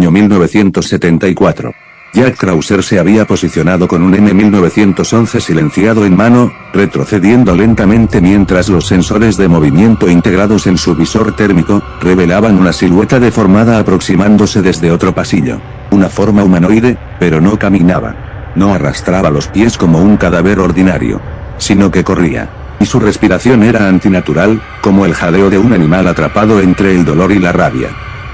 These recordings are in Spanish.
año 1974. Jack Krauser se había posicionado con un M1911 silenciado en mano, retrocediendo lentamente mientras los sensores de movimiento integrados en su visor térmico, revelaban una silueta deformada aproximándose desde otro pasillo. Una forma humanoide, pero no caminaba. No arrastraba los pies como un cadáver ordinario, sino que corría. Y su respiración era antinatural, como el jadeo de un animal atrapado entre el dolor y la rabia.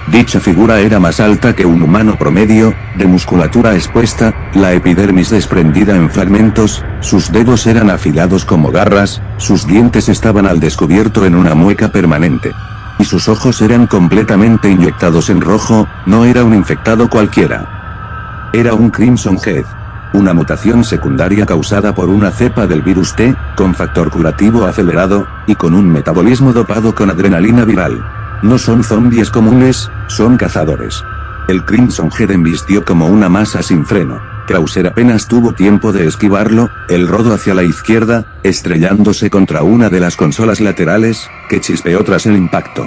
Dicha figura era más alta que un humano promedio, de musculatura expuesta, la epidermis desprendida en fragmentos, sus dedos eran afilados como garras, sus dientes estaban al descubierto en una mueca permanente. Y sus ojos eran completamente inyectados en rojo, no era un infectado cualquiera. Era un Crimson Head. Una mutación secundaria causada por una cepa del virus T, con factor curativo acelerado, y con un metabolismo dopado con adrenalina viral. No son zombies comunes, son cazadores. El Crimson Head embistió como una masa sin freno. Krauser apenas tuvo tiempo de esquivarlo, el rodo hacia la izquierda, estrellándose contra una de las consolas laterales, que chispeó tras el impacto.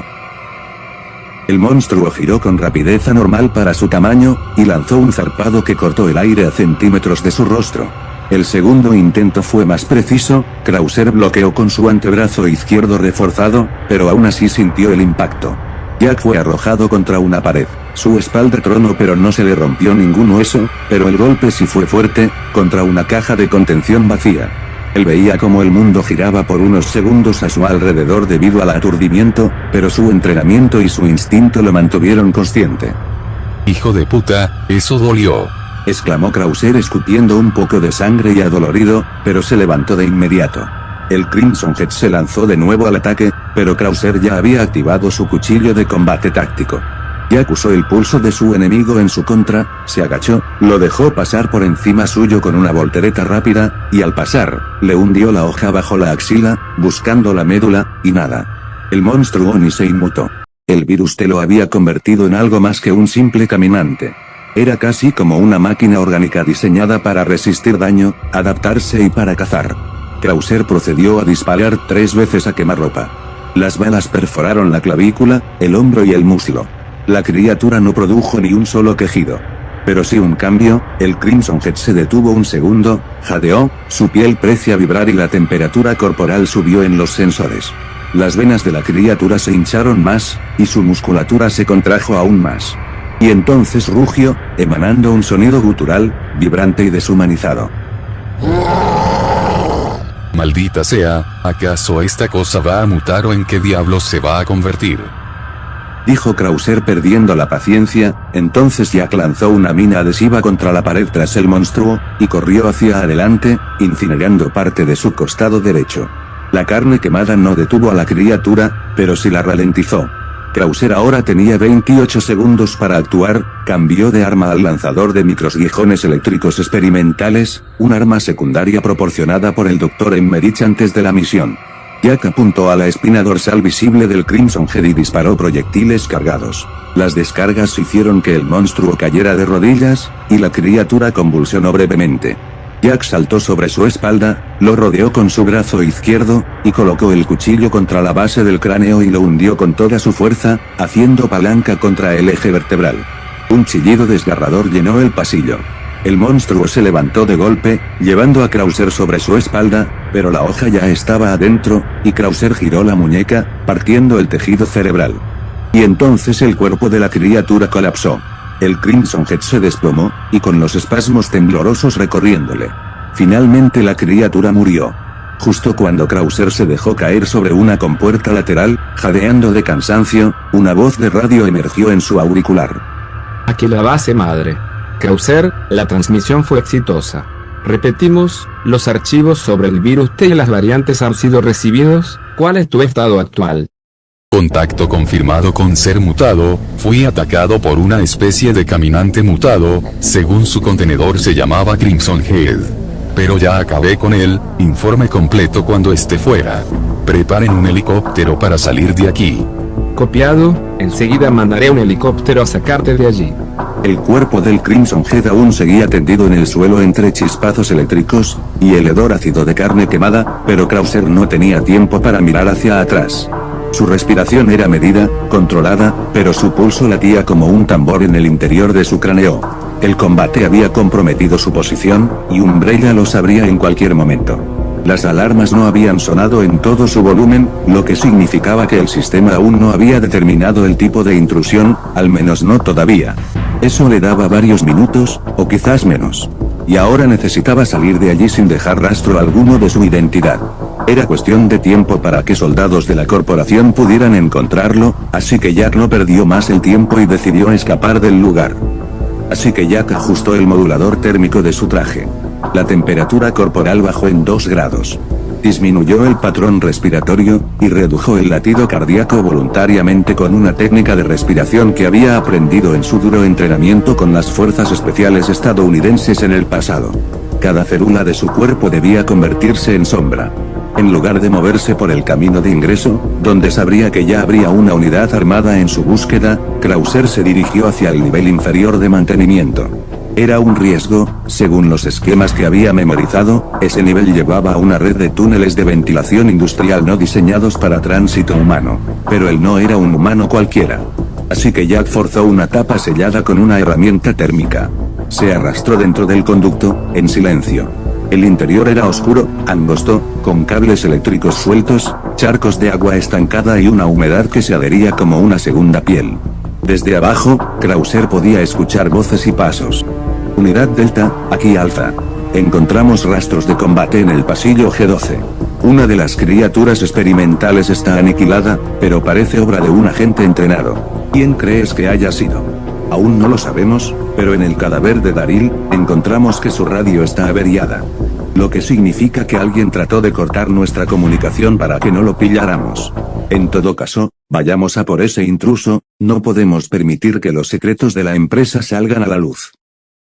El monstruo giró con rapidez anormal para su tamaño, y lanzó un zarpado que cortó el aire a centímetros de su rostro. El segundo intento fue más preciso, Krauser bloqueó con su antebrazo izquierdo reforzado, pero aún así sintió el impacto. Jack fue arrojado contra una pared, su espalda tronó pero no se le rompió ningún hueso, pero el golpe sí fue fuerte, contra una caja de contención vacía. Él veía cómo el mundo giraba por unos segundos a su alrededor debido al aturdimiento, pero su entrenamiento y su instinto lo mantuvieron consciente. Hijo de puta, eso dolió. Exclamó Krauser escupiendo un poco de sangre y adolorido, pero se levantó de inmediato. El Crimson Head se lanzó de nuevo al ataque, pero Krauser ya había activado su cuchillo de combate táctico. Jack usó el pulso de su enemigo en su contra, se agachó, lo dejó pasar por encima suyo con una voltereta rápida, y al pasar, le hundió la hoja bajo la axila, buscando la médula, y nada. El monstruo ni se inmutó. El virus T lo había convertido en algo más que un simple caminante. Era casi como una máquina orgánica diseñada para resistir daño, adaptarse y para cazar. Krauser procedió a disparar 3 veces a quemarropa. Las balas perforaron la clavícula, el hombro y el muslo. La criatura no produjo ni un solo quejido. Pero sí un cambio, el Crimson Head se detuvo un segundo, jadeó, su piel parecía vibrar y la temperatura corporal subió en los sensores. Las venas de la criatura se hincharon más, y su musculatura se contrajo aún más. Y entonces rugió, emanando un sonido gutural, vibrante y deshumanizado. Maldita sea, ¿acaso esta cosa va a mutar o en qué diablos se va a convertir? Dijo Krauser perdiendo la paciencia, entonces Jack lanzó una mina adhesiva contra la pared tras el monstruo, y corrió hacia adelante, incinerando parte de su costado derecho. La carne quemada no detuvo a la criatura, pero sí la ralentizó. Krauser ahora tenía 28 segundos para actuar, cambió de arma al lanzador de microguijones eléctricos experimentales, un arma secundaria proporcionada por el Dr. Emmerich antes de la misión. Jack apuntó a la espina dorsal visible del Crimson Head y disparó proyectiles cargados. Las descargas hicieron que el monstruo cayera de rodillas, y la criatura convulsionó brevemente. Jack saltó sobre su espalda, lo rodeó con su brazo izquierdo, y colocó el cuchillo contra la base del cráneo y lo hundió con toda su fuerza, haciendo palanca contra el eje vertebral. Un chillido desgarrador llenó el pasillo. El monstruo se levantó de golpe, llevando a Krauser sobre su espalda, pero la hoja ya estaba adentro, y Krauser giró la muñeca, partiendo el tejido cerebral. Y entonces el cuerpo de la criatura colapsó. El Crimson Head se desplomó, y con los espasmos temblorosos recorriéndole. Finalmente la criatura murió. Justo cuando Krauser se dejó caer sobre una compuerta lateral, jadeando de cansancio, una voz de radio emergió en su auricular. Aquí la base madre. Krauser, la transmisión fue exitosa. Repetimos, los archivos sobre el virus T y las variantes han sido recibidos. ¿Cuál es tu estado actual? Contacto confirmado con ser mutado, fui atacado por una especie de caminante mutado, según su contenedor se llamaba Crimson Head. Pero ya acabé con él, informe completo cuando esté fuera. Preparen un helicóptero para salir de aquí. Copiado, enseguida mandaré un helicóptero a sacarte de allí. El cuerpo del Crimson Head aún seguía tendido en el suelo entre chispazos eléctricos, y el hedor ácido de carne quemada, pero Krauser no tenía tiempo para mirar hacia atrás. Su respiración era medida, controlada, pero su pulso latía como un tambor en el interior de su cráneo. El combate había comprometido su posición, y Umbrella lo sabría en cualquier momento. Las alarmas no habían sonado en todo su volumen, lo que significaba que el sistema aún no había determinado el tipo de intrusión, al menos no todavía. Eso le daba varios minutos, o quizás menos. Y ahora necesitaba salir de allí sin dejar rastro alguno de su identidad. Era cuestión de tiempo para que soldados de la corporación pudieran encontrarlo, así que Jack no perdió más el tiempo y decidió escapar del lugar. Así que Jack ajustó el modulador térmico de su traje. La temperatura corporal bajó en 2 grados. Disminuyó el patrón respiratorio, y redujo el latido cardíaco voluntariamente con una técnica de respiración que había aprendido en su duro entrenamiento con las fuerzas especiales estadounidenses en el pasado. Cada célula de su cuerpo debía convertirse en sombra. En lugar de moverse por el camino de ingreso, donde sabría que ya habría una unidad armada en su búsqueda, Krauser se dirigió hacia el nivel inferior de mantenimiento. Era un riesgo, según los esquemas que había memorizado, ese nivel llevaba a una red de túneles de ventilación industrial no diseñados para tránsito humano. Pero él no era un humano cualquiera. Así que Jack forzó una tapa sellada con una herramienta térmica. Se arrastró dentro del conducto, en silencio. El interior era oscuro, angosto, con cables eléctricos sueltos, charcos de agua estancada y una humedad que se adhería como una segunda piel. Desde abajo, Krauser podía escuchar voces y pasos. Unidad Delta, aquí Alfa. Encontramos rastros de combate en el pasillo G12. Una de las criaturas experimentales está aniquilada, pero parece obra de un agente entrenado. ¿Quién crees que haya sido? Aún no lo sabemos, pero en el cadáver de Daryl, encontramos que su radio está averiada. Lo que significa que alguien trató de cortar nuestra comunicación para que no lo pilláramos. En todo caso, vayamos a por ese intruso, no podemos permitir que los secretos de la empresa salgan a la luz.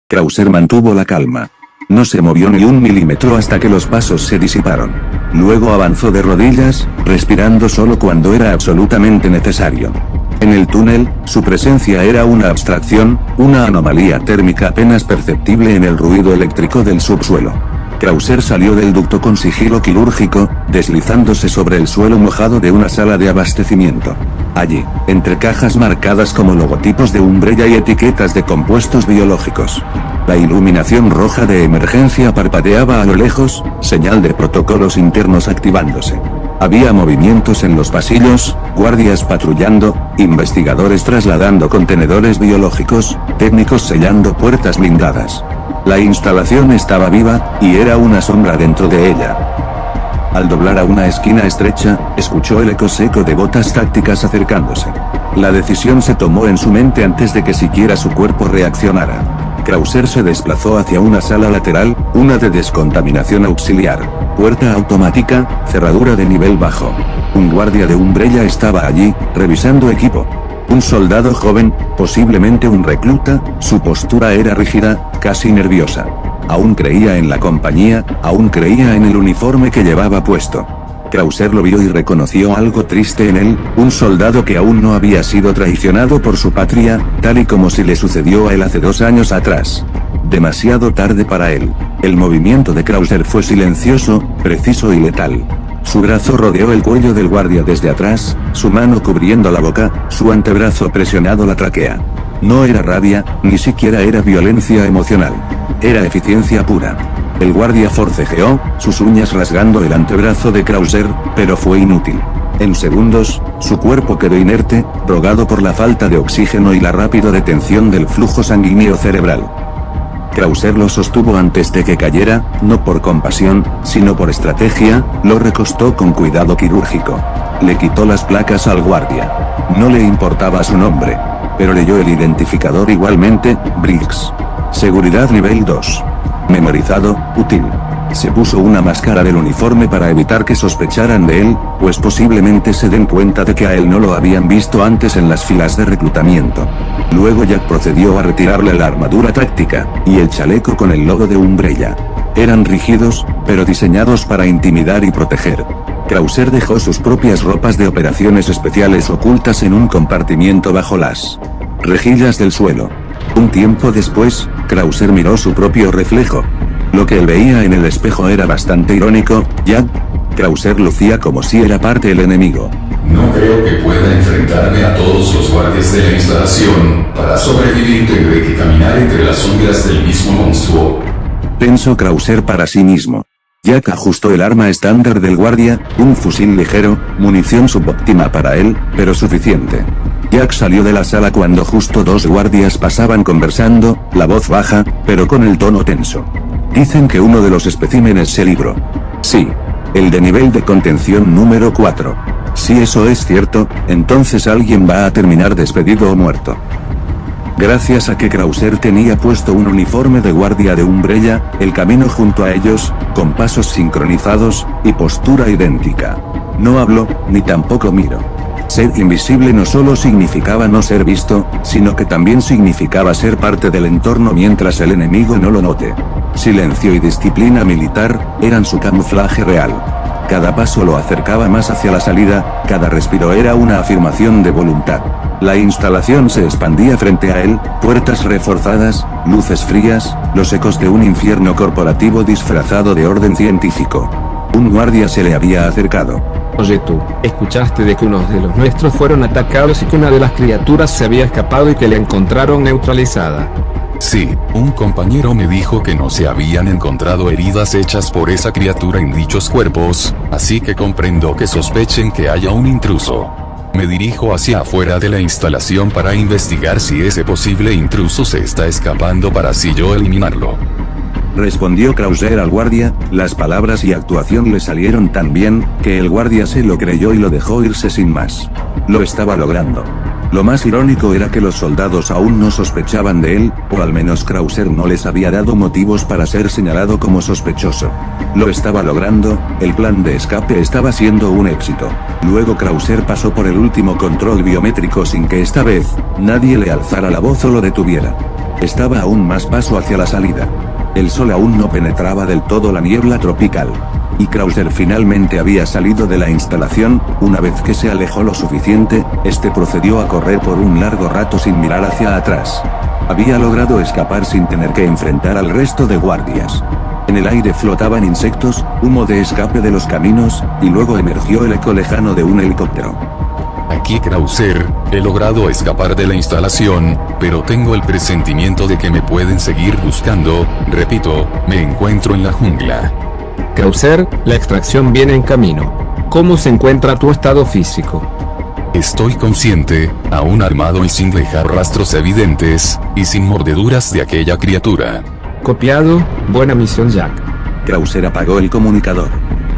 Krauser mantuvo la calma. No se movió ni un milímetro hasta que los pasos se disiparon. Luego avanzó de rodillas, respirando solo cuando era absolutamente necesario. En el túnel, su presencia era una abstracción, una anomalía térmica apenas perceptible en el ruido eléctrico del subsuelo. Krauser salió del ducto con sigilo quirúrgico, deslizándose sobre el suelo mojado de una sala de abastecimiento. Allí, entre cajas marcadas como logotipos de Umbrella y etiquetas de compuestos biológicos. La iluminación roja de emergencia parpadeaba a lo lejos, señal de protocolos internos activándose. Había movimientos en los pasillos, guardias patrullando, investigadores trasladando contenedores biológicos, técnicos sellando puertas blindadas. La instalación estaba viva, y era una sombra dentro de ella. Al doblar a una esquina estrecha, escuchó el eco seco de botas tácticas acercándose. La decisión se tomó en su mente antes de que siquiera su cuerpo reaccionara. Krauser se desplazó hacia una sala lateral, una de descontaminación auxiliar. Puerta automática, cerradura de nivel bajo. Un guardia de Umbrella estaba allí, revisando equipo. Un soldado joven, posiblemente un recluta, su postura era rígida, casi nerviosa. Aún creía en la compañía, aún creía en el uniforme que llevaba puesto. Krauser lo vio y reconoció algo triste en él, un soldado que aún no había sido traicionado por su patria, tal y como si le sucedió a él hace 2 años atrás. Demasiado tarde para él. El movimiento de Krauser fue silencioso, preciso y letal. Su brazo rodeó el cuello del guardia desde atrás, su mano cubriendo la boca, su antebrazo presionado la tráquea. No era rabia, ni siquiera era violencia emocional. Era eficiencia pura. El guardia forcejeó, sus uñas rasgando el antebrazo de Krauser, pero fue inútil. En segundos, su cuerpo quedó inerte, drogado por la falta de oxígeno y la rápida detención del flujo sanguíneo cerebral. Krauser lo sostuvo antes de que cayera, no por compasión, sino por estrategia, lo recostó con cuidado quirúrgico. Le quitó las placas al guardia. No le importaba su nombre. Pero leyó el identificador igualmente, Briggs. Seguridad nivel 2. Memorizado, útil. Se puso una máscara del uniforme para evitar que sospecharan de él, pues posiblemente se den cuenta de que a él no lo habían visto antes en las filas de reclutamiento. Luego Jack procedió a retirarle la armadura táctica, y el chaleco con el logo de Umbrella. Eran rígidos, pero diseñados para intimidar y proteger. Krauser dejó sus propias ropas de operaciones especiales ocultas en un compartimiento bajo las rejillas del suelo. Un tiempo después, Krauser miró su propio reflejo. Lo que él veía en el espejo era bastante irónico, Jack. Krauser lucía como si era parte del enemigo. No creo que pueda enfrentarme a todos los guardias de la instalación. Para sobrevivir tendré que caminar entre las sombras del mismo monstruo. Pensó Krauser para sí mismo. Jack ajustó el arma estándar del guardia, un fusil ligero, munición subóptima para él, pero suficiente. Jack salió de la sala cuando justo dos guardias pasaban conversando, la voz baja, pero con el tono tenso. Dicen que uno de los especímenes se libró. Sí. El de nivel de contención número 4. Si eso es cierto, entonces alguien va a terminar despedido o muerto. Gracias a que Krauser tenía puesto un uniforme de guardia de Umbrella, el camino junto a ellos, con pasos sincronizados, y postura idéntica. No hablo, ni tampoco miro. Ser invisible no solo significaba no ser visto, sino que también significaba ser parte del entorno mientras el enemigo no lo note. Silencio y disciplina militar, eran su camuflaje real. Cada paso lo acercaba más hacia la salida, cada respiro era una afirmación de voluntad. La instalación se expandía frente a él, puertas reforzadas, luces frías, los ecos de un infierno corporativo disfrazado de orden científico. Un guardia se le había acercado. Oye tú, ¿escuchaste de que unos de los nuestros fueron atacados y que una de las criaturas se había escapado y que la encontraron neutralizada? Sí, un compañero me dijo que no se habían encontrado heridas hechas por esa criatura en dichos cuerpos, así que comprendo que sospechen que haya un intruso. Me dirijo hacia afuera de la instalación para investigar si ese posible intruso se está escapando para así yo eliminarlo. Respondió Krauser al guardia, las palabras y actuación le salieron tan bien, que el guardia se lo creyó y lo dejó irse sin más. Lo estaba logrando. Lo más irónico era que los soldados aún no sospechaban de él, o al menos Krauser no les había dado motivos para ser señalado como sospechoso. Lo estaba logrando, el plan de escape estaba siendo un éxito. Luego Krauser pasó por el último control biométrico sin que esta vez, nadie le alzara la voz o lo detuviera. Estaba aún más paso hacia la salida. El sol aún no penetraba del todo la niebla tropical. Y Krauser finalmente había salido de la instalación. Una vez que se alejó lo suficiente, este procedió a correr por un largo rato sin mirar hacia atrás. Había logrado escapar sin tener que enfrentar al resto de guardias. En el aire flotaban insectos, humo de escape de los caminos, y luego emergió el eco lejano de un helicóptero. Aquí Krauser, he logrado escapar de la instalación, pero tengo el presentimiento de que me pueden seguir buscando. Repito, me encuentro en la jungla. Krauser, la extracción viene en camino. ¿Cómo se encuentra tu estado físico? Estoy consciente, aún armado y sin dejar rastros evidentes, y sin mordeduras de aquella criatura. Copiado, buena misión Jack. Krauser apagó el comunicador.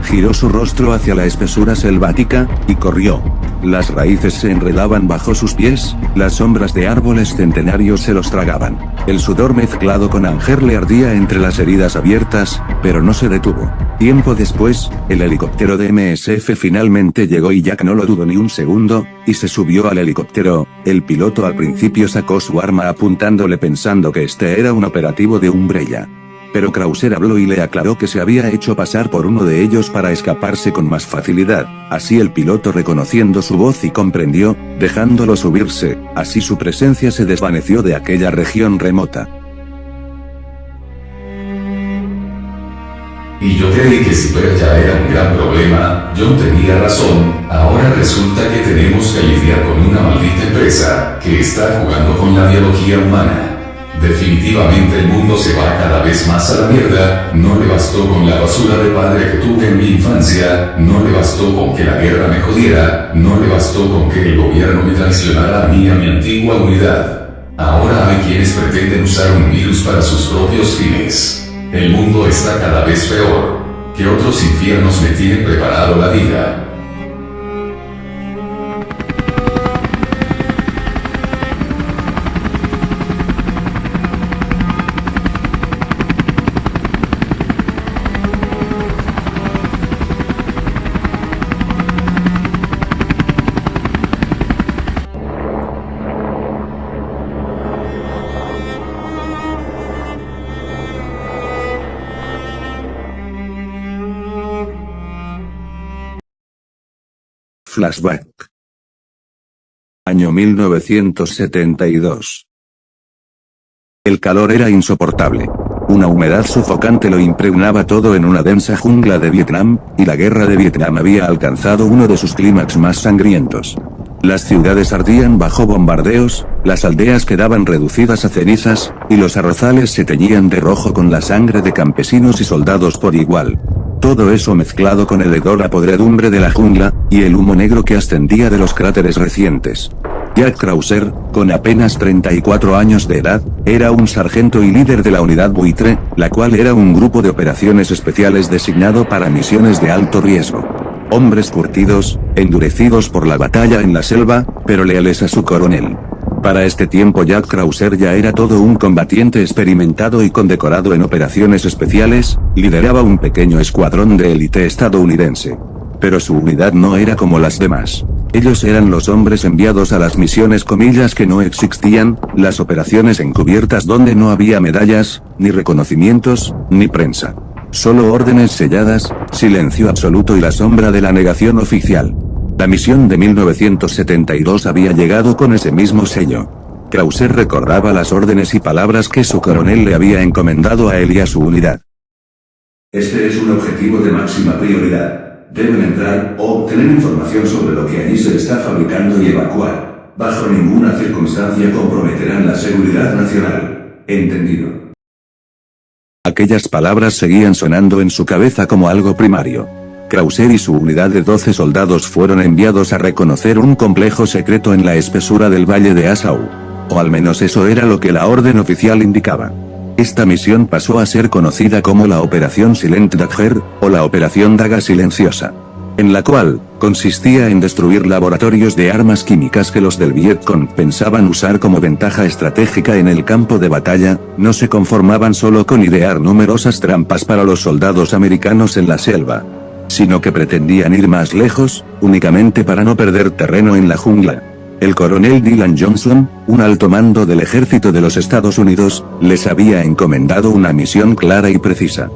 Giró su rostro hacia la espesura selvática, y corrió. Las raíces se enredaban bajo sus pies, las sombras de árboles centenarios se los tragaban. El sudor mezclado con ánger le ardía entre las heridas abiertas, pero no se detuvo. Tiempo después, el helicóptero de MSF finalmente llegó y Jack no lo dudó ni un segundo, y se subió al helicóptero. El piloto al principio sacó su arma apuntándole pensando que este era un operativo de Umbrella. Pero Krauser habló y le aclaró que se había hecho pasar por uno de ellos para escaparse con más facilidad. Así el piloto reconociendo su voz y comprendió, dejándolo subirse, así su presencia se desvaneció de aquella región remota. Y yo creí que Super ya era un gran problema. John tenía razón, ahora resulta que tenemos que lidiar con una maldita empresa, que está jugando con la biología humana. Definitivamente el mundo se va cada vez más a la mierda. No le bastó con la basura de padre que tuve en mi infancia, no le bastó con que la guerra me jodiera, no le bastó con que el gobierno me traicionara a mí y a mi antigua unidad. Ahora hay quienes pretenden usar un virus para sus propios fines. El mundo está cada vez peor. ¿Qué otros infiernos me tienen preparado la vida? Flashback. Año 1972. El calor era insoportable. Una humedad sofocante lo impregnaba todo en una densa jungla de Vietnam, y la guerra de Vietnam había alcanzado uno de sus clímax más sangrientos. Las ciudades ardían bajo bombardeos, las aldeas quedaban reducidas a cenizas, y los arrozales se teñían de rojo con la sangre de campesinos y soldados por igual. Todo eso mezclado con el hedor a podredumbre de la jungla, y el humo negro que ascendía de los cráteres recientes. Jack Krauser, con apenas 34 años de edad, era un sargento y líder de la unidad Buitre, la cual era un grupo de operaciones especiales designado para misiones de alto riesgo. Hombres curtidos, endurecidos por la batalla en la selva, pero leales a su coronel. Para este tiempo Jack Krauser ya era todo un combatiente experimentado y condecorado en operaciones especiales, lideraba un pequeño escuadrón de élite estadounidense. Pero su unidad no era como las demás. Ellos eran los hombres enviados a las misiones comillas que no existían, las operaciones encubiertas donde no había medallas, ni reconocimientos, ni prensa. Solo órdenes selladas, silencio absoluto y la sombra de la negación oficial. La misión de 1972 había llegado con ese mismo sello. Krauser recordaba las órdenes y palabras que su coronel le había encomendado a él y a su unidad. Este es un objetivo de máxima prioridad. Deben entrar o obtener información sobre lo que allí se está fabricando y evacuar. Bajo ninguna circunstancia comprometerán la seguridad nacional. ¿Entendido? Aquellas palabras seguían sonando en su cabeza como algo primario. Krauser y su unidad de 12 soldados fueron enviados a reconocer un complejo secreto en la espesura del valle de Assau. O al menos eso era lo que la orden oficial indicaba. Esta misión pasó a ser conocida como la Operación Silent Dagger, o la Operación Daga Silenciosa. En la cual, consistía en destruir laboratorios de armas químicas que los del Vietcong pensaban usar como ventaja estratégica en el campo de batalla, no se conformaban solo con idear numerosas trampas para los soldados americanos en la selva, sino que pretendían ir más lejos, únicamente para no perder terreno en la jungla. El coronel Dylan Johnson, un alto mando del ejército de los Estados Unidos, les había encomendado una misión clara y precisa.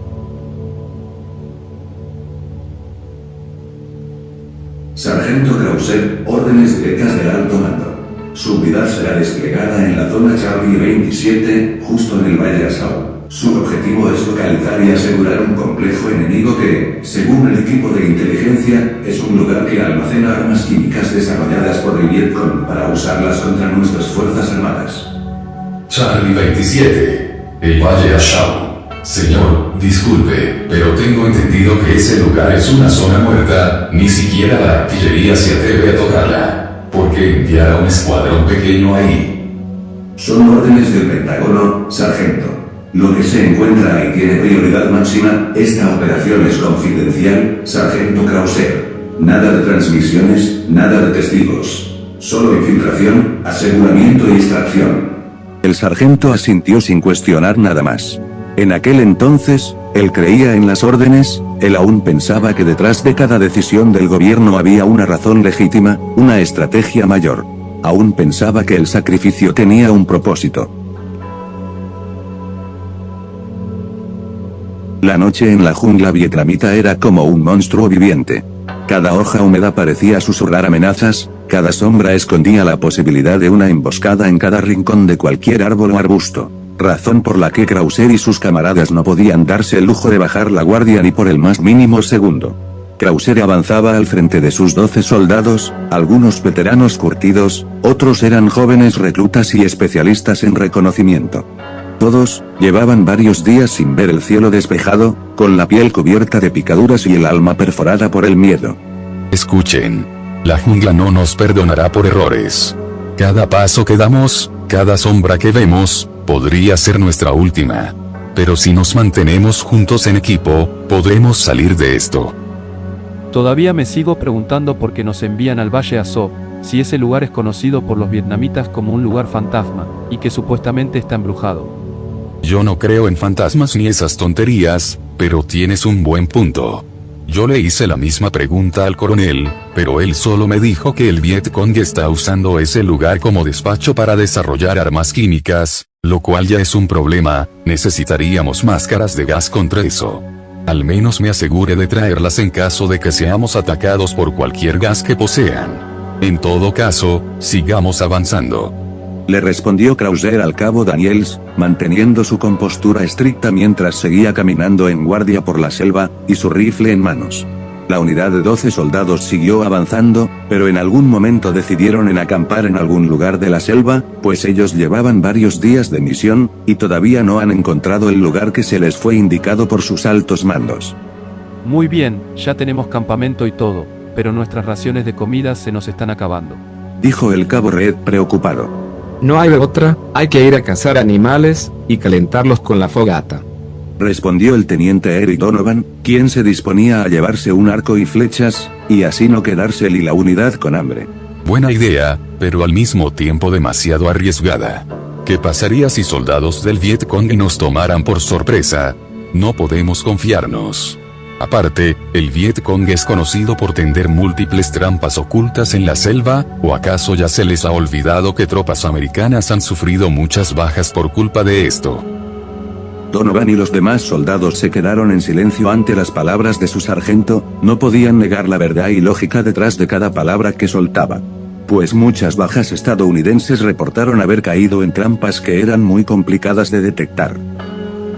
Sargento Krauser, órdenes directas del alto mando. Su unidad será desplegada en la zona Charlie 27, justo en el Valle Assau. Su objetivo es localizar y asegurar un complejo enemigo que, según el equipo de inteligencia, es un lugar que almacena armas químicas desarrolladas por el Vietcong para usarlas contra nuestras fuerzas armadas. Charlie 27. El Valle Assau. Señor, disculpe, pero tengo entendido que ese lugar es una zona muerta, ni siquiera la artillería se atreve a tocarla. ¿Por qué enviar a un escuadrón pequeño ahí? Son órdenes del Pentágono, sargento. Lo que se encuentra ahí tiene prioridad máxima. Esta operación es confidencial, sargento Krauser. Nada de transmisiones, nada de testigos. Solo infiltración, aseguramiento y extracción. El sargento asintió sin cuestionar nada más. En aquel entonces, él creía en las órdenes, él aún pensaba que detrás de cada decisión del gobierno había una razón legítima, una estrategia mayor. Aún pensaba que el sacrificio tenía un propósito. La noche en la jungla vietnamita era como un monstruo viviente. Cada hoja húmeda parecía susurrar amenazas, cada sombra escondía la posibilidad de una emboscada en cada rincón de cualquier árbol o arbusto. Razón por la que Krauser y sus camaradas no podían darse el lujo de bajar la guardia ni por el más mínimo segundo. Krauser avanzaba al frente de sus 12 soldados, algunos veteranos curtidos, otros eran jóvenes reclutas y especialistas en reconocimiento. Todos, llevaban varios días sin ver el cielo despejado, con la piel cubierta de picaduras y el alma perforada por el miedo. Escuchen. La jungla no nos perdonará por errores. Cada paso que damos, cada sombra que vemos, podría ser nuestra última. Pero si nos mantenemos juntos en equipo, podremos salir de esto. Todavía me sigo preguntando por qué nos envían al Valle Assau, si ese lugar es conocido por los vietnamitas como un lugar fantasma, y que supuestamente está embrujado. Yo no creo en fantasmas ni esas tonterías, pero tienes un buen punto. Yo le hice la misma pregunta al coronel, pero él solo me dijo que el Vietcong está usando ese lugar como despacho para desarrollar armas químicas, lo cual ya es un problema. Necesitaríamos máscaras de gas contra eso. Al menos me asegure de traerlas en caso de que seamos atacados por cualquier gas que posean. En todo caso, sigamos avanzando. Le respondió Krauser al cabo Daniels, manteniendo su compostura estricta mientras seguía caminando en guardia por la selva, y su rifle en manos. La unidad de 12 soldados siguió avanzando, pero en algún momento decidieron en acampar en algún lugar de la selva, pues ellos llevaban varios días de misión, y todavía no han encontrado el lugar que se les fue indicado por sus altos mandos. Muy bien, ya tenemos campamento y todo, pero nuestras raciones de comida se nos están acabando. Dijo el cabo Red preocupado. No hay de otra, hay que ir a cazar animales, y calentarlos con la fogata. Respondió el teniente Eric Donovan, quien se disponía a llevarse un arco y flechas, y así no quedarse él y la unidad con hambre. Buena idea, pero al mismo tiempo demasiado arriesgada. ¿Qué pasaría si soldados del Vietcong nos tomaran por sorpresa? No podemos confiarnos. Aparte, el Vietcong es conocido por tender múltiples trampas ocultas en la selva, ¿o acaso ya se les ha olvidado que tropas americanas han sufrido muchas bajas por culpa de esto? Donovan y los demás soldados se quedaron en silencio ante las palabras de su sargento, no podían negar la verdad y lógica detrás de cada palabra que soltaba. Pues muchas bajas estadounidenses reportaron haber caído en trampas que eran muy complicadas de detectar.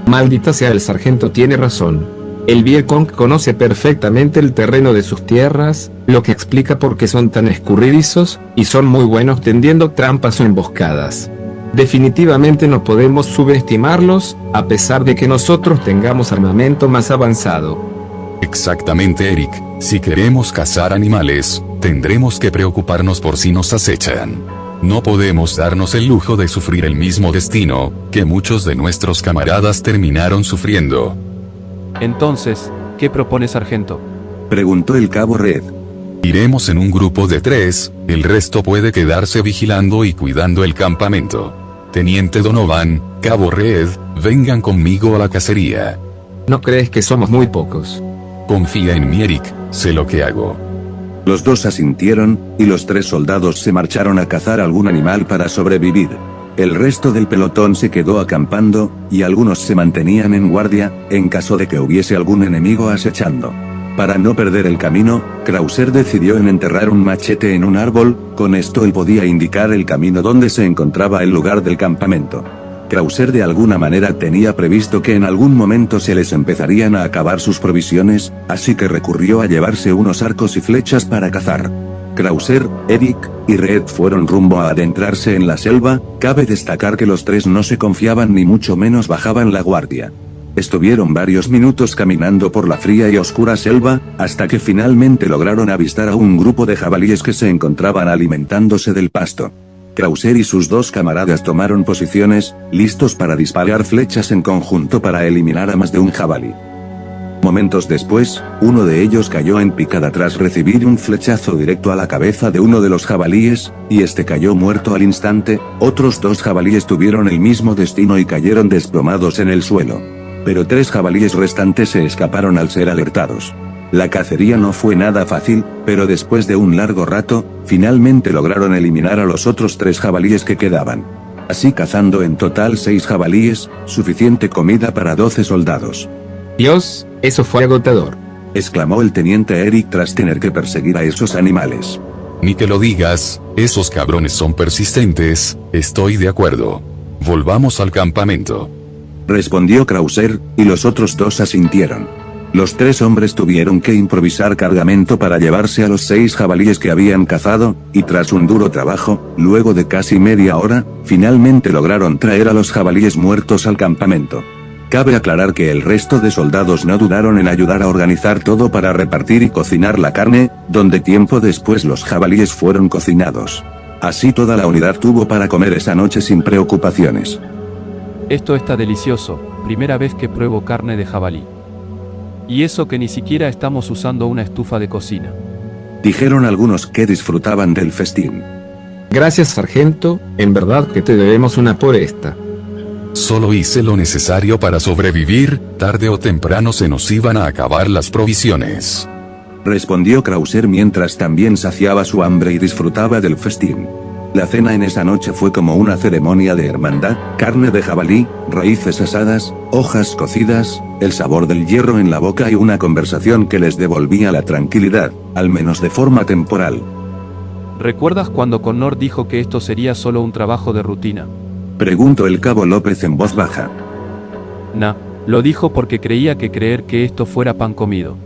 Maldita sea, el sargento tiene razón. El Vietcong conoce perfectamente el terreno de sus tierras, lo que explica por qué son tan escurridizos, y son muy buenos tendiendo trampas o emboscadas. Definitivamente no podemos subestimarlos, a pesar de que nosotros tengamos armamento más avanzado. Exactamente, Eric. Si queremos cazar animales, tendremos que preocuparnos por si nos acechan. No podemos darnos el lujo de sufrir el mismo destino que muchos de nuestros camaradas terminaron sufriendo. Entonces, ¿qué propone sargento? Preguntó el cabo Red. Iremos en un grupo de 3, el resto puede quedarse vigilando y cuidando el campamento. Teniente Donovan, cabo Red, vengan conmigo a la cacería. ¿No crees que somos muy pocos? Confía en mí, Eric, sé lo que hago. Los dos asintieron, y los 3 soldados se marcharon a cazar algún animal para sobrevivir. El resto del pelotón se quedó acampando, y algunos se mantenían en guardia, en caso de que hubiese algún enemigo acechando. Para no perder el camino, Krauser decidió en enterrar un machete en un árbol, con esto él podía indicar el camino donde se encontraba el lugar del campamento. Krauser de alguna manera tenía previsto que en algún momento se les empezarían a acabar sus provisiones, así que recurrió a llevarse unos arcos y flechas para cazar. Krauser, Eric y Red fueron rumbo a adentrarse en la selva. Cabe destacar que los 3 no se confiaban ni mucho menos bajaban la guardia. Estuvieron varios minutos caminando por la fría y oscura selva, hasta que finalmente lograron avistar a un grupo de jabalíes que se encontraban alimentándose del pasto. Krauser y sus 2 camaradas tomaron posiciones, listos para disparar flechas en conjunto para eliminar a más de un jabalí. Momentos después, uno de ellos cayó en picada tras recibir un flechazo directo a la cabeza de uno de los jabalíes, y este cayó muerto al instante. Otros 2 jabalíes tuvieron el mismo destino y cayeron desplomados en el suelo. Pero 3 jabalíes restantes se escaparon al ser alertados. La cacería no fue nada fácil, pero después de un largo rato, finalmente lograron eliminar a los otros 3 jabalíes que quedaban. Así cazando en total 6 jabalíes, suficiente comida para 12 soldados. Dios, eso fue agotador. Exclamó el teniente Eric tras tener que perseguir a esos animales. Ni que lo digas, esos cabrones son persistentes, estoy de acuerdo. Volvamos al campamento. Respondió Krauser, y los otros 2 asintieron. Los 3 hombres tuvieron que improvisar cargamento para llevarse a los 6 jabalíes que habían cazado, y tras un duro trabajo, luego de casi media hora, finalmente lograron traer a los jabalíes muertos al campamento. Cabe aclarar que el resto de soldados no dudaron en ayudar a organizar todo para repartir y cocinar la carne, donde tiempo después los jabalíes fueron cocinados. Así toda la unidad tuvo para comer esa noche sin preocupaciones. Esto está delicioso, primera vez que pruebo carne de jabalí. Y eso que ni siquiera estamos usando una estufa de cocina. Dijeron algunos que disfrutaban del festín. Gracias, sargento, en verdad que te debemos una por esta. Solo hice lo necesario para sobrevivir, tarde o temprano se nos iban a acabar las provisiones. Respondió Krauser mientras también saciaba su hambre y disfrutaba del festín. La cena en esa noche fue como una ceremonia de hermandad, carne de jabalí, raíces asadas, hojas cocidas, el sabor del hierro en la boca y una conversación que les devolvía la tranquilidad, al menos de forma temporal. ¿Recuerdas cuando Connor dijo que esto sería solo un trabajo de rutina? Preguntó el cabo López en voz baja. Nah, lo dijo porque creía que creer que esto fuera pan comido.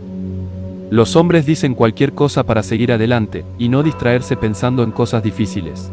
Los hombres dicen cualquier cosa para seguir adelante, y no distraerse pensando en cosas difíciles.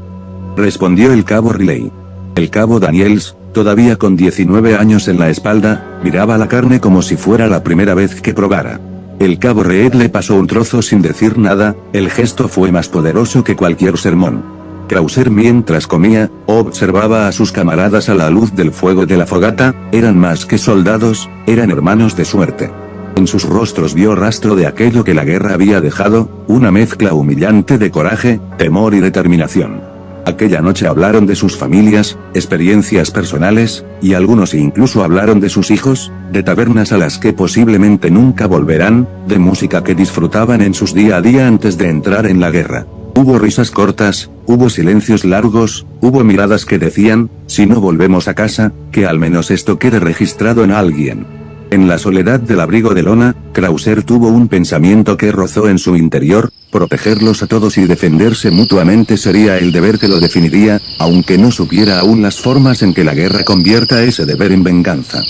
Respondió el cabo Riley. El cabo Daniels, todavía con 19 años en la espalda, miraba la carne como si fuera la primera vez que probara. El cabo Reed le pasó un trozo sin decir nada, el gesto fue más poderoso que cualquier sermón. Krauser mientras comía, observaba a sus camaradas a la luz del fuego de la fogata, eran más que soldados, eran hermanos de suerte. En sus rostros vio rastro de aquello que la guerra había dejado, una mezcla humillante de coraje, temor y determinación. Aquella noche hablaron de sus familias, experiencias personales, y algunos incluso hablaron de sus hijos, de tabernas a las que posiblemente nunca volverán, de música que disfrutaban en sus día a día antes de entrar en la guerra. Hubo risas cortas, hubo silencios largos, hubo miradas que decían, si no volvemos a casa, que al menos esto quede registrado en alguien. En la soledad del abrigo de lona, Krauser tuvo un pensamiento que rozó en su interior, protegerlos a todos y defenderse mutuamente sería el deber que lo definiría, aunque no supiera aún las formas en que la guerra convierta ese deber en venganza.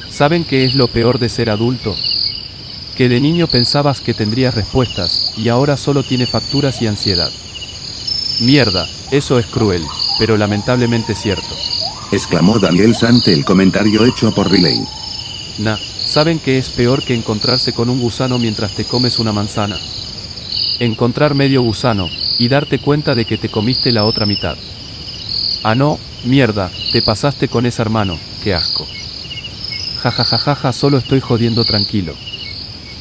¿Saben qué es lo peor de ser adulto? Que de niño pensabas que tendrías respuestas, y ahora solo tiene facturas y ansiedad. Mierda, eso es cruel, pero lamentablemente cierto. Exclamó Daniels ante el comentario hecho por Riley. Nah, ¿saben qué es peor que encontrarse con un gusano mientras te comes una manzana? Encontrar medio gusano, y darte cuenta de que te comiste la otra mitad. Ah no, mierda, te pasaste con ese hermano, qué asco. Jajajajaja, solo estoy jodiendo tranquilo.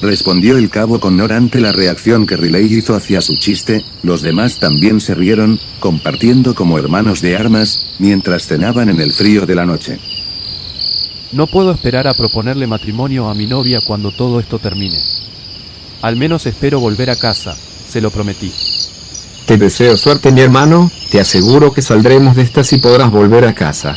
Respondió el cabo Connor ante la reacción que Riley hizo hacia su chiste, los demás también se rieron, compartiendo como hermanos de armas, mientras cenaban en el frío de la noche. No puedo esperar a proponerle matrimonio a mi novia cuando todo esto termine. Al menos espero volver a casa, se lo prometí. Te deseo suerte, mi hermano, te aseguro que saldremos de esta y podrás volver a casa.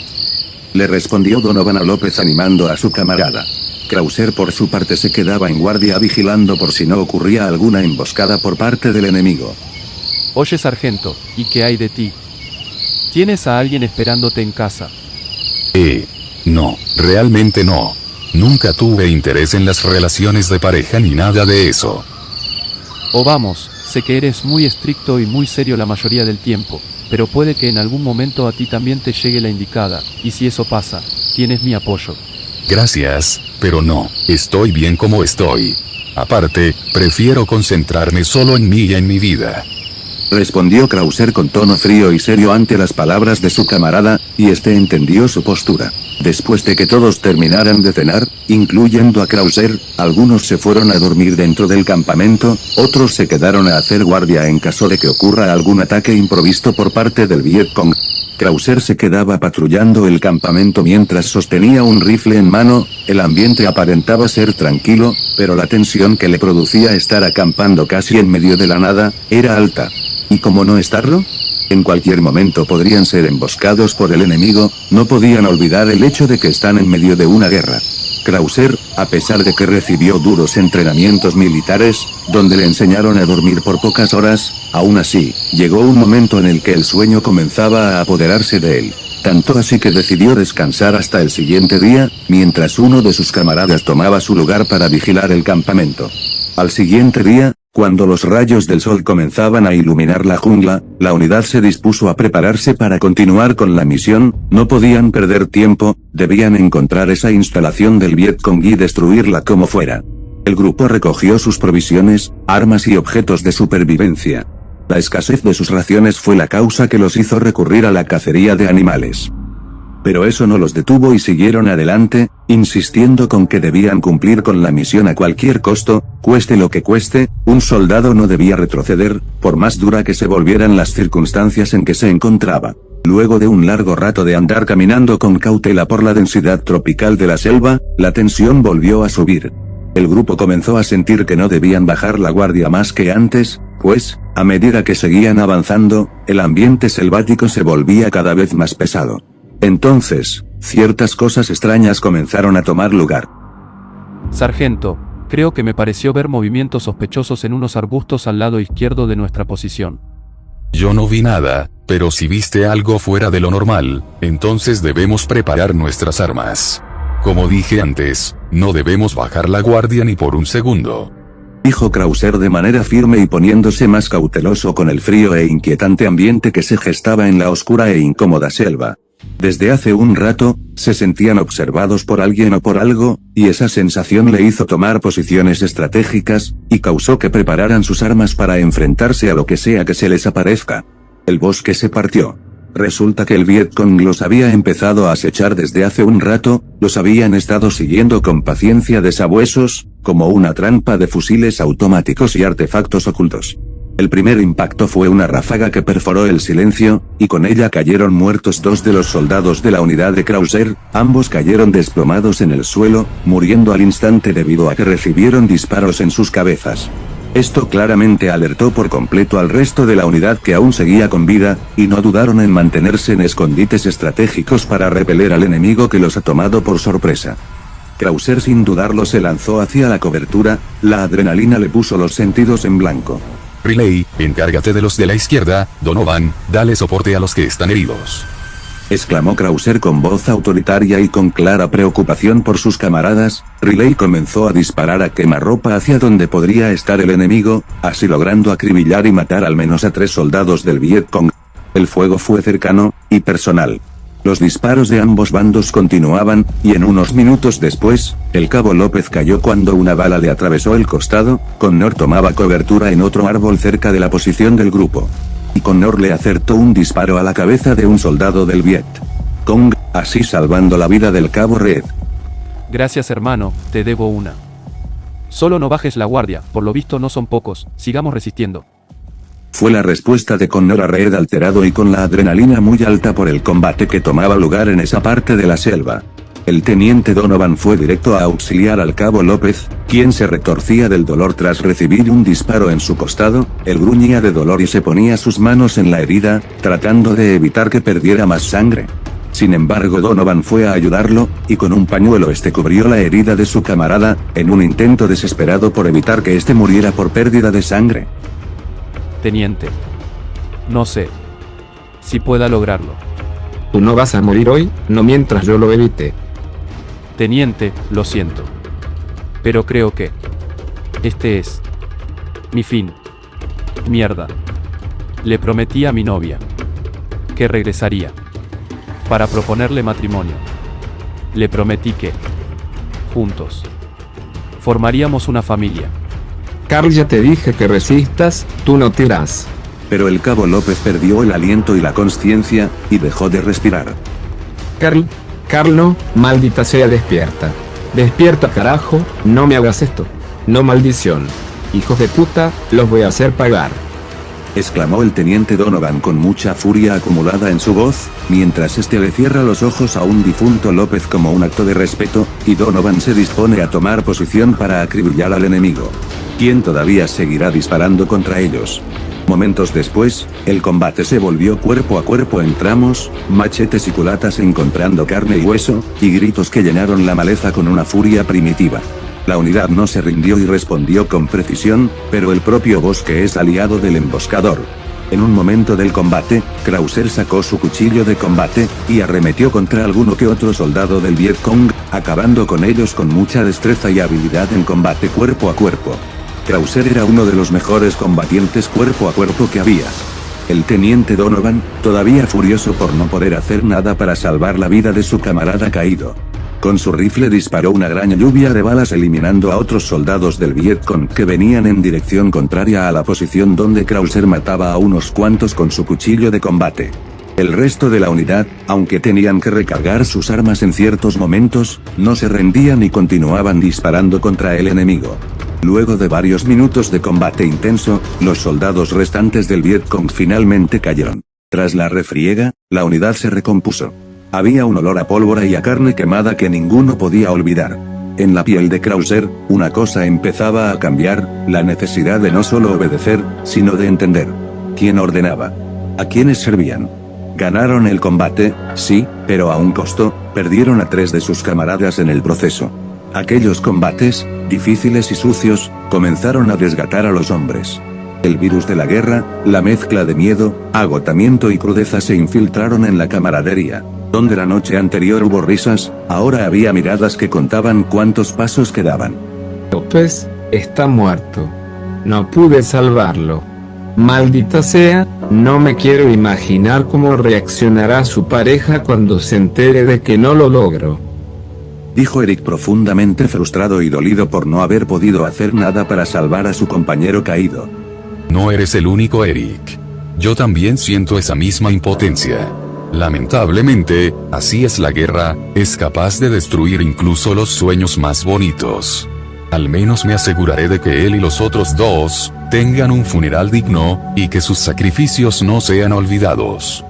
Le respondió Donovan a López animando a su camarada. Krauser por su parte se quedaba en guardia vigilando por si no ocurría alguna emboscada por parte del enemigo. Oye, sargento, ¿y qué hay de ti? ¿Tienes a alguien esperándote en casa? No, realmente no. Nunca tuve interés en las relaciones de pareja ni nada de eso. O vamos, sé que eres muy estricto y muy serio la mayoría del tiempo, pero puede que en algún momento a ti también te llegue la indicada, y si eso pasa, tienes mi apoyo. Gracias, pero no, estoy bien como estoy. Aparte, prefiero concentrarme solo en mí y en mi vida. Respondió Krauser con tono frío y serio ante las palabras de su camarada, y este entendió su postura. Después de que todos terminaran de cenar, incluyendo a Krauser, algunos se fueron a dormir dentro del campamento, otros se quedaron a hacer guardia en caso de que ocurra algún ataque improvisto por parte del Vietcong. Krauser se quedaba patrullando el campamento mientras sostenía un rifle en mano, el ambiente aparentaba ser tranquilo, pero la tensión que le producía estar acampando casi en medio de la nada, era alta. ¿Y cómo no estarlo? En cualquier momento podrían ser emboscados por el enemigo, no podían olvidar el hecho de que están en medio de una guerra. Krauser, a pesar de que recibió duros entrenamientos militares, donde le enseñaron a dormir por pocas horas, aún así, llegó un momento en el que el sueño comenzaba a apoderarse de él. Tanto así que decidió descansar hasta el siguiente día, mientras uno de sus camaradas tomaba su lugar para vigilar el campamento. Al siguiente día, cuando los rayos del sol comenzaban a iluminar la jungla, la unidad se dispuso a prepararse para continuar con la misión, no podían perder tiempo, debían encontrar esa instalación del Vietcong y destruirla como fuera. El grupo recogió sus provisiones, armas y objetos de supervivencia. La escasez de sus raciones fue la causa que los hizo recurrir a la cacería de animales. Pero eso no los detuvo y siguieron adelante, insistiendo con que debían cumplir con la misión a cualquier costo, cueste lo que cueste, un soldado no debía retroceder, por más dura que se volvieran las circunstancias en que se encontraba. Luego de un largo rato de andar caminando con cautela por la densidad tropical de la selva, la tensión volvió a subir. El grupo comenzó a sentir que no debían bajar la guardia más que antes, pues, a medida que seguían avanzando, el ambiente selvático se volvía cada vez más pesado. Entonces, ciertas cosas extrañas comenzaron a tomar lugar. Sargento, creo que me pareció ver movimientos sospechosos en unos arbustos al lado izquierdo de nuestra posición. Yo no vi nada, pero si viste algo fuera de lo normal, entonces debemos preparar nuestras armas. Como dije antes, no debemos bajar la guardia ni por un segundo. Dijo Krauser de manera firme y poniéndose más cauteloso con el frío e inquietante ambiente que se gestaba en la oscura e incómoda selva. Desde hace un rato, se sentían observados por alguien o por algo, y esa sensación le hizo tomar posiciones estratégicas, y causó que prepararan sus armas para enfrentarse a lo que sea que se les aparezca. El bosque se partió. Resulta que el Vietcong los había empezado a acechar desde hace un rato, los habían estado siguiendo con paciencia de sabuesos, como una trampa de fusiles automáticos y artefactos ocultos. El primer impacto fue una ráfaga que perforó el silencio, y con ella cayeron muertos 2 de los soldados de la unidad de Krauser, ambos cayeron desplomados en el suelo, muriendo al instante debido a que recibieron disparos en sus cabezas. Esto claramente alertó por completo al resto de la unidad que aún seguía con vida, y no dudaron en mantenerse en escondites estratégicos para repeler al enemigo que los ha tomado por sorpresa. Krauser sin dudarlo se lanzó hacia la cobertura, la adrenalina le puso los sentidos en blanco. Riley, encárgate de los de la izquierda, Donovan, dale soporte a los que están heridos. Exclamó Krauser con voz autoritaria y con clara preocupación por sus camaradas. Riley comenzó a disparar a quemarropa hacia donde podría estar el enemigo, así logrando acribillar y matar al menos a 3 soldados del Vietcong. El fuego fue cercano, y personal. Los disparos de ambos bandos continuaban, y en unos minutos después, el cabo López cayó cuando una bala le atravesó el costado. Connor tomaba cobertura en otro árbol cerca de la posición del grupo. Y Connor le acertó un disparo a la cabeza de un soldado del Vietcong, así salvando la vida del cabo Red. Gracias hermano, te debo una. Solo no bajes la guardia, por lo visto no son pocos, sigamos resistiendo. Fue la respuesta de Connor a Red alterado y con la adrenalina muy alta por el combate que tomaba lugar en esa parte de la selva. El teniente Donovan fue directo a auxiliar al cabo López, quien se retorcía del dolor tras recibir un disparo en su costado. Él gruñía de dolor y se ponía sus manos en la herida, tratando de evitar que perdiera más sangre. Sin embargo, Donovan fue a ayudarlo, y con un pañuelo cubrió la herida de su camarada, en un intento desesperado por evitar que este muriera por pérdida de sangre. Teniente. No sé si pueda lograrlo. Tú no vas a morir hoy, no mientras yo lo evite. Teniente, lo siento. Pero creo que este es mi fin. Mierda. Le prometí a mi novia que regresaría para proponerle matrimonio. Le prometí que juntos formaríamos una familia. Carl, ya te dije que resistas, tú no te irás. Pero el cabo López perdió el aliento y la consciencia, y dejó de respirar. Carl no, maldita sea, despierta. Despierta carajo, no me hagas esto. No, maldición. Hijos de puta, los voy a hacer pagar. Exclamó el teniente Donovan con mucha furia acumulada en su voz, mientras le cierra los ojos a un difunto López como un acto de respeto, y Donovan se dispone a tomar posición para acribillar al enemigo, quien todavía seguirá disparando contra ellos. Momentos después, el combate se volvió cuerpo a cuerpo en tramos, machetes y culatas encontrando carne y hueso, y gritos que llenaron la maleza con una furia primitiva. La unidad no se rindió y respondió con precisión, pero el propio bosque es aliado del emboscador. En un momento del combate, Krauser sacó su cuchillo de combate, y arremetió contra alguno que otro soldado del Vietcong, acabando con ellos con mucha destreza y habilidad en combate cuerpo a cuerpo. Krauser era uno de los mejores combatientes cuerpo a cuerpo que había. El teniente Donovan, todavía furioso por no poder hacer nada para salvar la vida de su camarada caído, con su rifle disparó una gran lluvia de balas eliminando a otros soldados del Vietcong que venían en dirección contraria a la posición donde Krauser mataba a unos cuantos con su cuchillo de combate. El resto de la unidad, aunque tenían que recargar sus armas en ciertos momentos, no se rendían y continuaban disparando contra el enemigo. Luego de varios minutos de combate intenso, los soldados restantes del Vietcong finalmente cayeron. Tras la refriega, la unidad se recompuso. Había un olor a pólvora y a carne quemada que ninguno podía olvidar. En la piel de Krauser, una cosa empezaba a cambiar, la necesidad de no solo obedecer, sino de entender. ¿Quién ordenaba? ¿A quiénes servían? Ganaron el combate, sí, pero a un costo, perdieron a 3 de sus camaradas en el proceso. Aquellos combates, difíciles y sucios, comenzaron a desgastar a los hombres. El virus de la guerra, la mezcla de miedo, agotamiento y crudeza se infiltraron en la camaradería. Donde la noche anterior hubo risas, ahora había miradas que contaban cuántos pasos quedaban. López está muerto. No pude salvarlo. Maldita sea, no me quiero imaginar cómo reaccionará su pareja cuando se entere de que no lo logro. Dijo Eric profundamente frustrado y dolido por no haber podido hacer nada para salvar a su compañero caído. No eres el único, Eric. Yo también siento esa misma impotencia. Lamentablemente, así es la guerra, es capaz de destruir incluso los sueños más bonitos. Al menos me aseguraré de que él y los otros dos tengan un funeral digno, y que sus sacrificios no sean olvidados.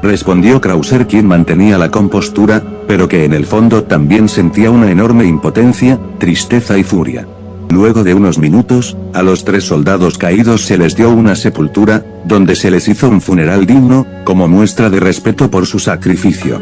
Respondió Krauser, quien mantenía la compostura, pero que en el fondo también sentía una enorme impotencia, tristeza y furia. Luego de unos minutos, a los 3 soldados caídos se les dio una sepultura, donde se les hizo un funeral digno, como muestra de respeto por su sacrificio.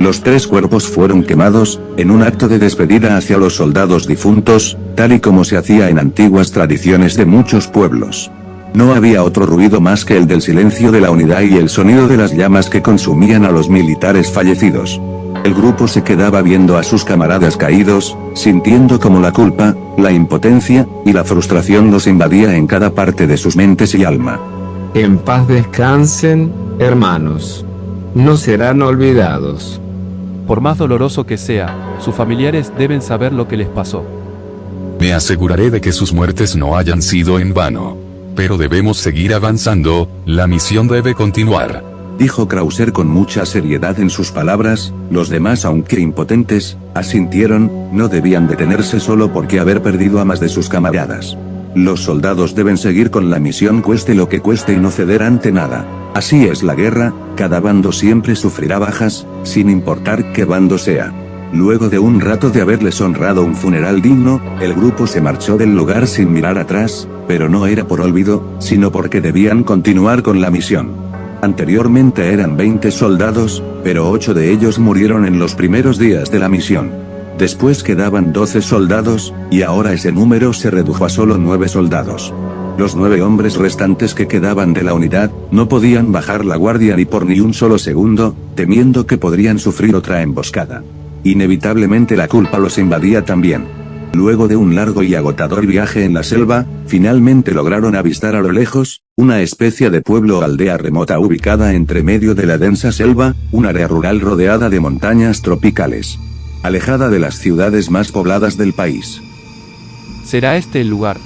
Los 3 cuerpos fueron quemados, en un acto de despedida hacia los soldados difuntos, tal y como se hacía en antiguas tradiciones de muchos pueblos. No había otro ruido más que el del silencio de la unidad y el sonido de las llamas que consumían a los militares fallecidos. El grupo se quedaba viendo a sus camaradas caídos, sintiendo como la culpa, la impotencia, y la frustración los invadía en cada parte de sus mentes y alma. En paz descansen, hermanos. No serán olvidados. Por más doloroso que sea, sus familiares deben saber lo que les pasó. Me aseguraré de que sus muertes no hayan sido en vano. Pero debemos seguir avanzando, la misión debe continuar. Dijo Krauser con mucha seriedad en sus palabras. Los demás, aunque impotentes, asintieron. No debían detenerse solo porque haber perdido a más de sus camaradas. Los soldados deben seguir con la misión cueste lo que cueste y no ceder ante nada. Así es la guerra, cada bando siempre sufrirá bajas, sin importar qué bando sea. Luego de un rato de haberles honrado un funeral digno, el grupo se marchó del lugar sin mirar atrás, pero no era por olvido, sino porque debían continuar con la misión. Anteriormente eran 20 soldados, pero 8 de ellos murieron en los primeros días de la misión. Después quedaban 12 soldados, y ahora ese número se redujo a solo 9 soldados. Los 9 hombres restantes que quedaban de la unidad, no podían bajar la guardia ni por ni un solo segundo, temiendo que podrían sufrir otra emboscada. Inevitablemente la culpa los invadía también. Luego de un largo y agotador viaje en la selva, finalmente lograron avistar a lo lejos, una especie de pueblo o aldea remota ubicada entre medio de la densa selva, un área rural rodeada de montañas tropicales. Alejada de las ciudades más pobladas del país. ¿Será este el lugar?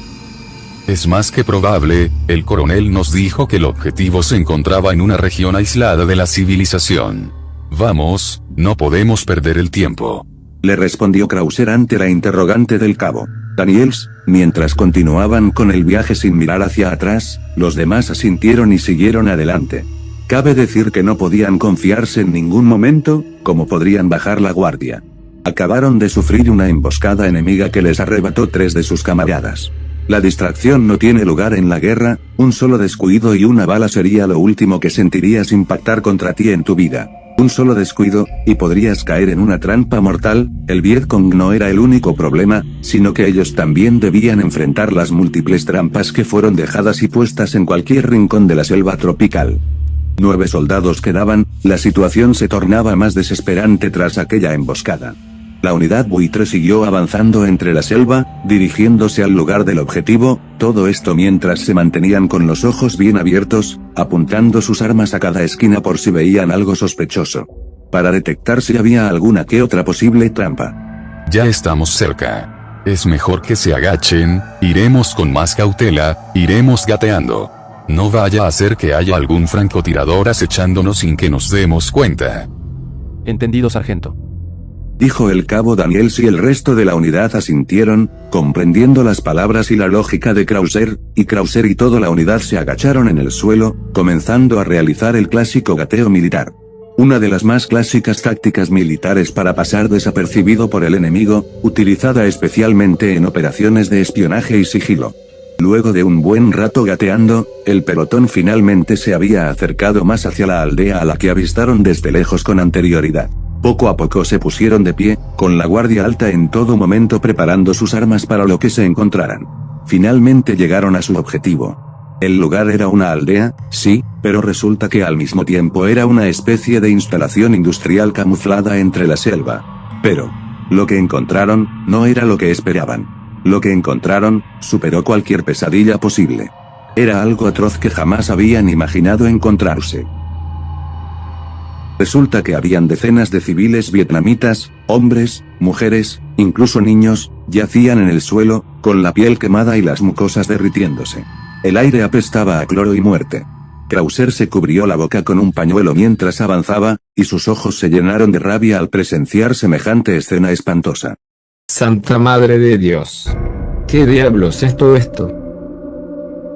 Es más que probable, el coronel nos dijo que el objetivo se encontraba en una región aislada de la civilización. Vamos, no podemos perder el tiempo. Le respondió Krauser ante la interrogante del cabo Daniels. Mientras continuaban con el viaje sin mirar hacia atrás, los demás asintieron y siguieron adelante. Cabe decir que no podían confiarse en ningún momento, como podrían bajar la guardia. Acabaron de sufrir una emboscada enemiga que les arrebató 3 de sus camaradas. La distracción no tiene lugar en la guerra, un solo descuido y una bala sería lo último que sentirías impactar contra ti en tu vida. Un solo descuido, y podrías caer en una trampa mortal. El Vietcong no era el único problema, sino que ellos también debían enfrentar las múltiples trampas que fueron dejadas y puestas en cualquier rincón de la selva tropical. 9 soldados quedaban, la situación se tornaba más desesperante tras aquella emboscada. La unidad buitre siguió avanzando entre la selva, dirigiéndose al lugar del objetivo, todo esto mientras se mantenían con los ojos bien abiertos, apuntando sus armas a cada esquina por si veían algo sospechoso. Para detectar si había alguna que otra posible trampa. Ya estamos cerca. Es mejor que se agachen, iremos con más cautela, iremos gateando. No vaya a ser que haya algún francotirador acechándonos sin que nos demos cuenta. Entendido, sargento. Dijo el cabo Daniels y el resto de la unidad asintieron, comprendiendo las palabras y la lógica de Krauser, y Krauser y toda la unidad se agacharon en el suelo, comenzando a realizar el clásico gateo militar. Una de las más clásicas tácticas militares para pasar desapercibido por el enemigo, utilizada especialmente en operaciones de espionaje y sigilo. Luego de un buen rato gateando, el pelotón finalmente se había acercado más hacia la aldea a la que avistaron desde lejos con anterioridad. Poco a poco se pusieron de pie, con la guardia alta en todo momento preparando sus armas para lo que se encontraran. Finalmente llegaron a su objetivo. El lugar era una aldea, sí, pero resulta que al mismo tiempo era una especie de instalación industrial camuflada entre la selva. Pero lo que encontraron no era lo que esperaban. Lo que encontraron superó cualquier pesadilla posible. Era algo atroz que jamás habían imaginado encontrarse. Resulta que habían decenas de civiles vietnamitas, hombres, mujeres, incluso niños, yacían en el suelo, con la piel quemada y las mucosas derritiéndose. El aire apestaba a cloro y muerte. Krauser se cubrió la boca con un pañuelo mientras avanzaba, y sus ojos se llenaron de rabia al presenciar semejante escena espantosa. Santa Madre de Dios. ¿Qué diablos es todo esto?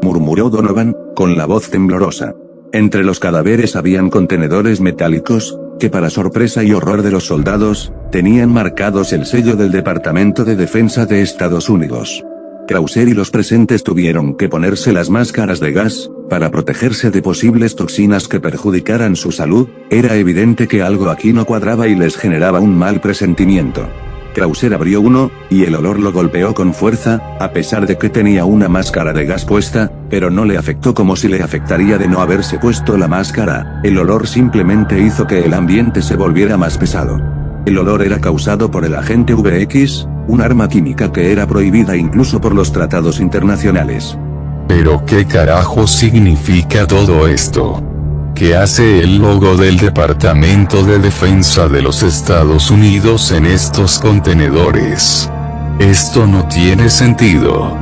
Murmuró Donovan, con la voz temblorosa. Entre los cadáveres habían contenedores metálicos, que para sorpresa y horror de los soldados, tenían marcados el sello del Departamento de Defensa de Estados Unidos. Krauser y los presentes tuvieron que ponerse las máscaras de gas, para protegerse de posibles toxinas que perjudicaran su salud. Era evidente que algo aquí no cuadraba y les generaba un mal presentimiento. Krauser abrió uno, y el olor lo golpeó con fuerza, a pesar de que tenía una máscara de gas puesta, pero no le afectó como si le afectaría de no haberse puesto la máscara. El olor simplemente hizo que el ambiente se volviera más pesado. El olor era causado por el agente VX, un arma química que era prohibida incluso por los tratados internacionales. ¿Pero qué carajo significa todo esto? ¿Qué hace el logo del Departamento de Defensa de los Estados Unidos en estos contenedores? Esto no tiene sentido.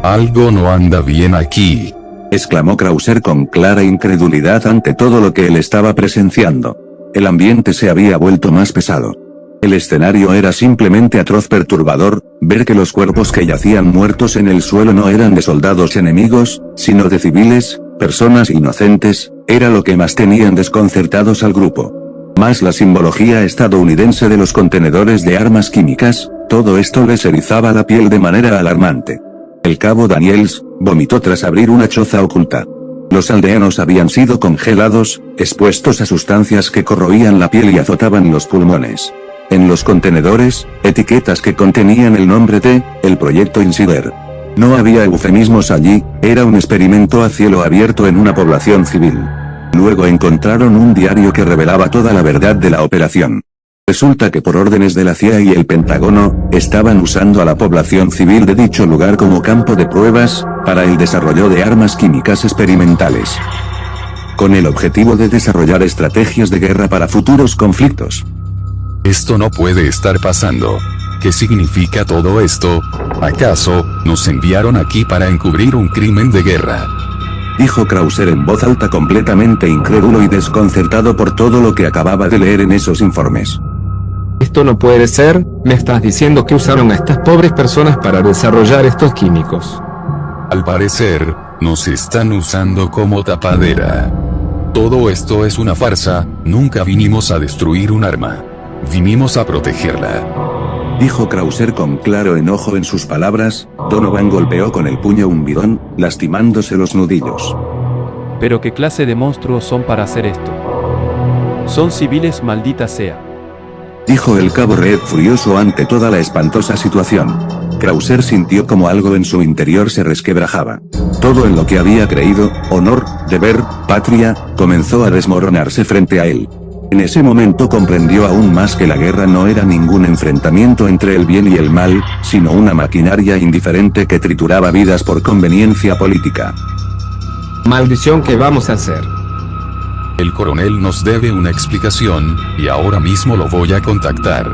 Algo no anda bien aquí, exclamó Krauser con clara incredulidad ante todo lo que él estaba presenciando. El ambiente se había vuelto más pesado. El escenario era simplemente atroz, perturbador. Ver que los cuerpos que yacían muertos en el suelo no eran de soldados enemigos, sino de civiles, personas inocentes, era lo que más tenían desconcertados al grupo. Más la simbología estadounidense de los contenedores de armas químicas, todo esto les erizaba la piel de manera alarmante. El cabo Daniels vomitó tras abrir una choza oculta. Los aldeanos habían sido congelados, expuestos a sustancias que corroían la piel y azotaban los pulmones. En los contenedores, etiquetas que contenían el nombre de el Proyecto Insider. No había eufemismos allí, era un experimento a cielo abierto en una población civil. Luego encontraron un diario que revelaba toda la verdad de la operación. Resulta que por órdenes de la CIA y el Pentágono, estaban usando a la población civil de dicho lugar como campo de pruebas, para el desarrollo de armas químicas experimentales. Con el objetivo de desarrollar estrategias de guerra para futuros conflictos. Esto no puede estar pasando. ¿Qué significa todo esto? ¿Acaso nos enviaron aquí para encubrir un crimen de guerra? Dijo Krauser en voz alta, completamente incrédulo y desconcertado por todo lo que acababa de leer en esos informes. Esto no puede ser. ¿Me estás diciendo que usaron a estas pobres personas para desarrollar estos químicos? Al parecer, nos están usando como tapadera. Todo esto es una farsa. Nunca vinimos a destruir un arma. Vinimos a protegerla. Dijo Krauser con claro enojo en sus palabras. Donovan golpeó con el puño un bidón, lastimándose los nudillos. ¿Pero qué clase de monstruos son para hacer esto? Son civiles, maldita sea. Dijo el cabo Red furioso ante toda la espantosa situación. Krauser sintió como algo en su interior se resquebrajaba. Todo en lo que había creído, honor, deber, patria, comenzó a desmoronarse frente a él. En ese momento comprendió aún más que la guerra no era ningún enfrentamiento entre el bien y el mal, sino una maquinaria indiferente que trituraba vidas por conveniencia política. Maldición, ¿qué vamos a hacer? El coronel nos debe una explicación, y ahora mismo lo voy a contactar.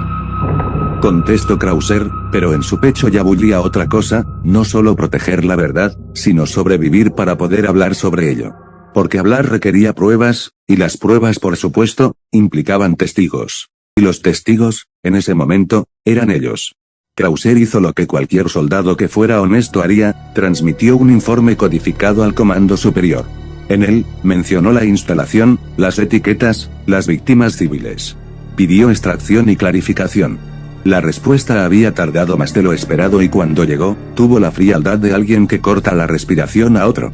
Contestó Krauser, pero en su pecho ya bullía otra cosa, no solo proteger la verdad, sino sobrevivir para poder hablar sobre ello. Porque hablar requería pruebas, y las pruebas por supuesto, implicaban testigos. Y los testigos, en ese momento, eran ellos. Krauser hizo lo que cualquier soldado que fuera honesto haría, transmitió un informe codificado al comando superior. En él, mencionó la instalación, las etiquetas, las víctimas civiles. Pidió extracción y clarificación. La respuesta había tardado más de lo esperado y cuando llegó, tuvo la frialdad de alguien que corta la respiración a otro.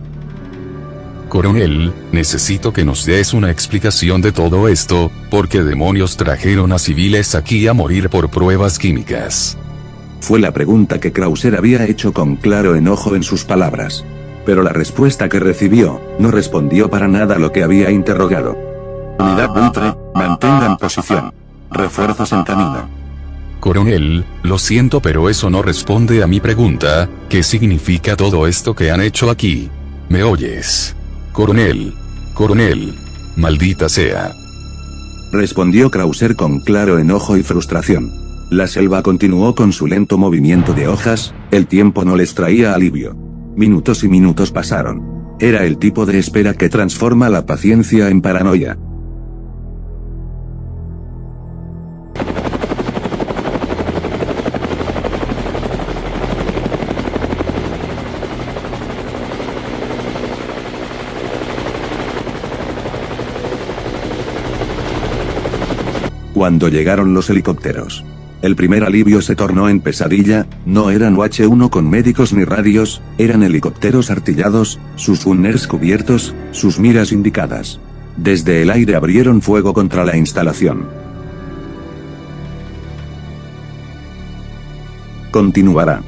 Coronel, necesito que nos des una explicación de todo esto, porque demonios trajeron a civiles aquí a morir por pruebas químicas. Fue la pregunta que Krauser había hecho con claro enojo en sus palabras. Pero la respuesta que recibió, no respondió para nada lo que había interrogado. Unidad buitre, mantengan posición. Refuerzos en camino. Coronel, lo siento pero eso no responde a mi pregunta, ¿qué significa todo esto que han hecho aquí? ¿Me oyes? Coronel. Coronel. Maldita sea. Respondió Krauser con claro enojo y frustración. La selva continuó con su lento movimiento de hojas, el tiempo no les traía alivio. Minutos y minutos pasaron. Era el tipo de espera que transforma la paciencia en paranoia. Cuando llegaron los helicópteros, el primer alivio se tornó en pesadilla. No eran UH-1 con médicos ni radios, eran helicópteros artillados, sus gunners cubiertos, sus miras indicadas. Desde el aire abrieron fuego contra la instalación. Continuará.